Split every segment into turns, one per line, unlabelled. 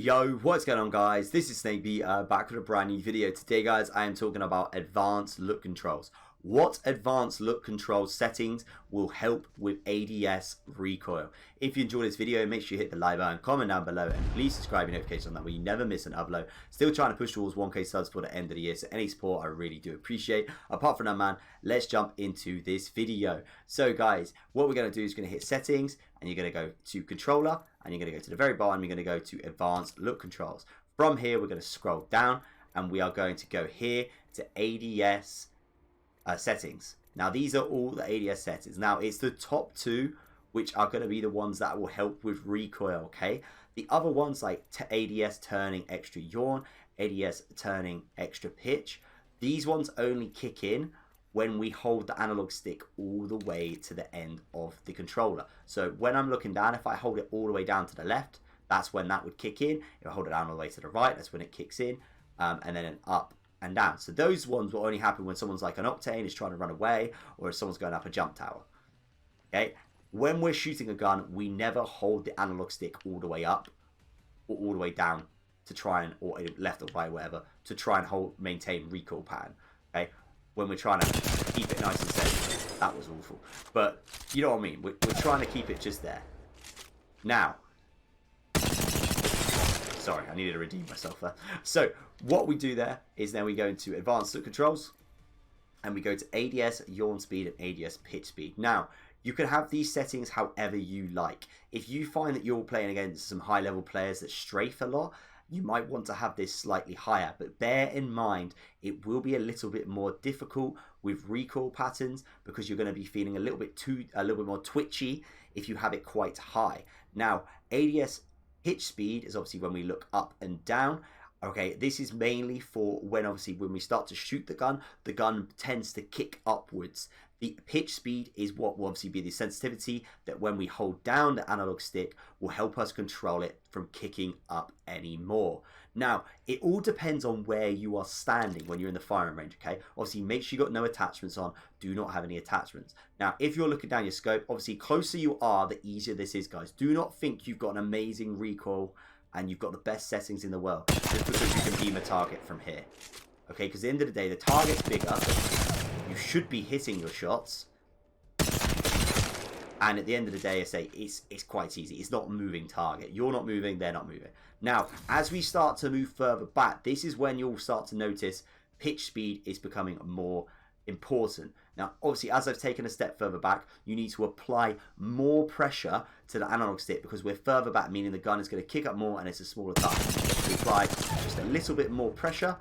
Yo, what's going on guys? This is Snakeby, back with a brand new video. Today guys, I am talking about advanced look controls. What advanced look control settings will help with ADS recoil? If you enjoyed this video, make sure you hit the like button, comment down below, and please subscribe your notifications on that way you never miss an upload. Still trying to push towards 1k subs for the end of the year, so any support I really do appreciate. Apart from that man, let's jump into this video. So guys, what we're going to do is going to hit settings, and you're going to go to controller, and you're going to go to the very bottom, you're going to go to advanced look controls. From here, we're going to scroll down, and we are going to go here to ADS settings. Now these are all the ADS settings. Now it's the top two which are going to be the ones that will help with recoil, okay? The other ones like ADS turning extra yawn, ADS turning extra pitch, these ones only kick in when we hold the analog stick all the way to the end of the controller. So when I'm looking down, if I hold it all the way down to the left, that's when that would kick in. If I hold it down all the way to the right, that's when it kicks in, and then up and down. So those ones will only happen when someone's like an Octane is trying to run away, or if someone's going up a jump tower. Okay, when we're shooting a gun, we never hold the analog stick all the way up or all the way down to try and, or left or right, whatever, to try and maintain recoil pattern. Okay, when we're trying to keep it nice and steady. That was awful, but you know what I mean. We're trying to keep it just there. Now, sorry, I needed to redeem myself there. So what we do there is then we go into advanced look controls, and we go to ADS yawn speed and ADS pitch speed. Now you can have these settings however you like. If you find that you're playing against some high level players that strafe a lot, you might want to have this slightly higher, but bear in mind it will be a little bit more difficult with recoil patterns because you're going to be feeling a little bit more twitchy if you have it quite high. Now ADS pitch speed is obviously when we look up and down. Okay, this is mainly for when we start to shoot the gun tends to kick upwards. The pitch speed is what will obviously be the sensitivity that when we hold down the analog stick will help us control it from kicking up anymore. Now, it all depends on where you are standing when you're in the firing range, okay? Obviously, make sure you got no attachments on. Do not have any attachments. Now, if you're looking down your scope, obviously, closer you are, the easier this is, guys. Do not think you've got an amazing recoil and you've got the best settings in the world just because you can beam a target from here. Okay, because at the end of the day, the target's bigger. You should be hitting your shots. And at the end of the day, I say, it's quite easy. It's not a moving target. You're not moving, they're not moving. Now, as we start to move further back, this is when you'll start to notice pitch speed is becoming more important. Now, obviously, as I've taken a step further back, you need to apply more pressure to the analog stick because we're further back, meaning the gun is going to kick up more and it's a smaller target. We apply just a little bit more pressure.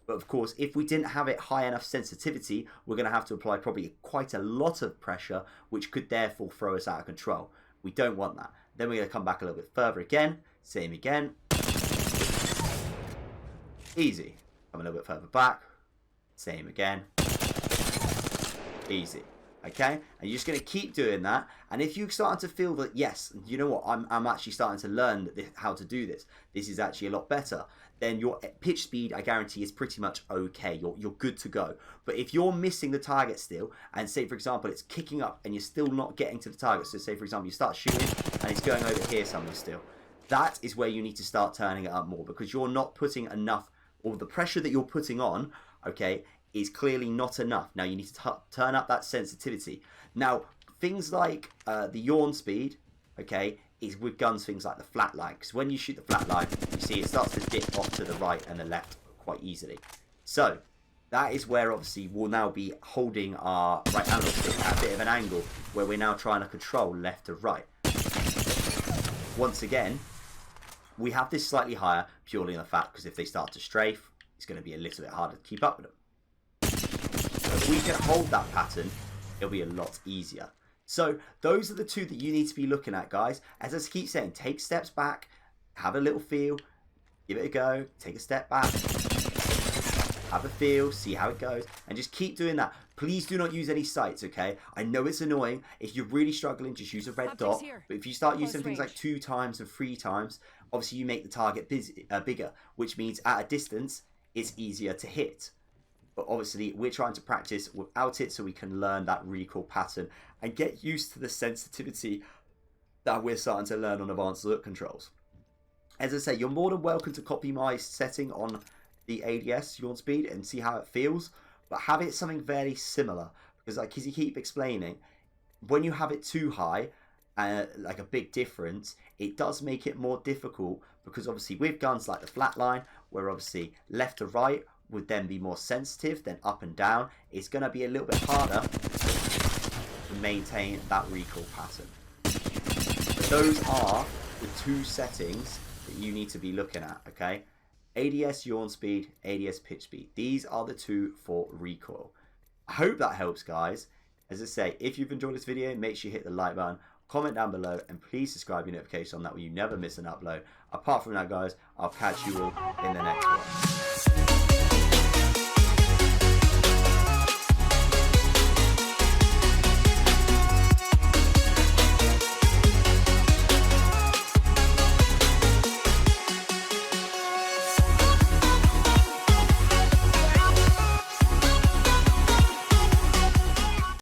But of course, if we didn't have it high enough sensitivity, we're going to have to apply probably quite a lot of pressure, which could therefore throw us out of control. We don't want that. Then we're going to come back a little bit further again. Same again. Easy. Come a little bit further back. Same again. Easy. Okay, and you're just going to keep doing that. And if you're starting to feel that, yes, you know what, I'm actually starting to learn how to do this. This is actually a lot better. Then your pitch speed, I guarantee, is pretty much okay. You're good to go. But if you're missing the target still, and say, for example, it's kicking up and you're still not getting to the target. So say, for example, you start shooting and it's going over here somewhere still. That is where you need to start turning it up more because you're not putting enough, or the pressure that you're putting on, okay, is clearly not enough. Now you need to turn up that sensitivity. Now things like the yawn speed, okay, is with guns things like the flat line, because when you shoot the flat line, you see it starts to dip off to the right and the left quite easily. So that is where obviously we'll now be holding our right analog stick at a bit of an angle where we're now trying to control left to right. Once again, we have this slightly higher purely on the fact because if they start to strafe, it's going to be a little bit harder to keep up with them. If we can hold that pattern, it'll be a lot easier. So those are the two that you need to be looking at, guys. As I keep saying, take steps back, have a little feel, give it a go, take a step back, have a feel, see how it goes, and just keep doing that. Please do not use any sights, okay? I know it's annoying. If you're really struggling, just use a red dot. But if you start using things like 2 times and 3 times, obviously you make the target bigger, which means at a distance, it's easier to hit. But obviously we're trying to practice without it so we can learn that recoil pattern and get used to the sensitivity that we're starting to learn on advanced look controls. As I say, you're more than welcome to copy my setting on the ADS yawn speed and see how it feels, but have it something very similar, because like as you keep explaining, when you have it too high, like a big difference, it does make it more difficult, because obviously with guns like the flatline, where obviously left to right would then be more sensitive than up and down, it's going to be a little bit harder to maintain that recoil pattern. But those are the two settings that you need to be looking at, okay? ADS yawn speed, ADS pitch speed. These are the two for recoil. I hope that helps, guys. As I say, if you've enjoyed this video, make sure you hit the like button, comment down below, and please subscribe your notification on that way you never miss an upload. Apart from that, guys, I'll catch you all in the next one.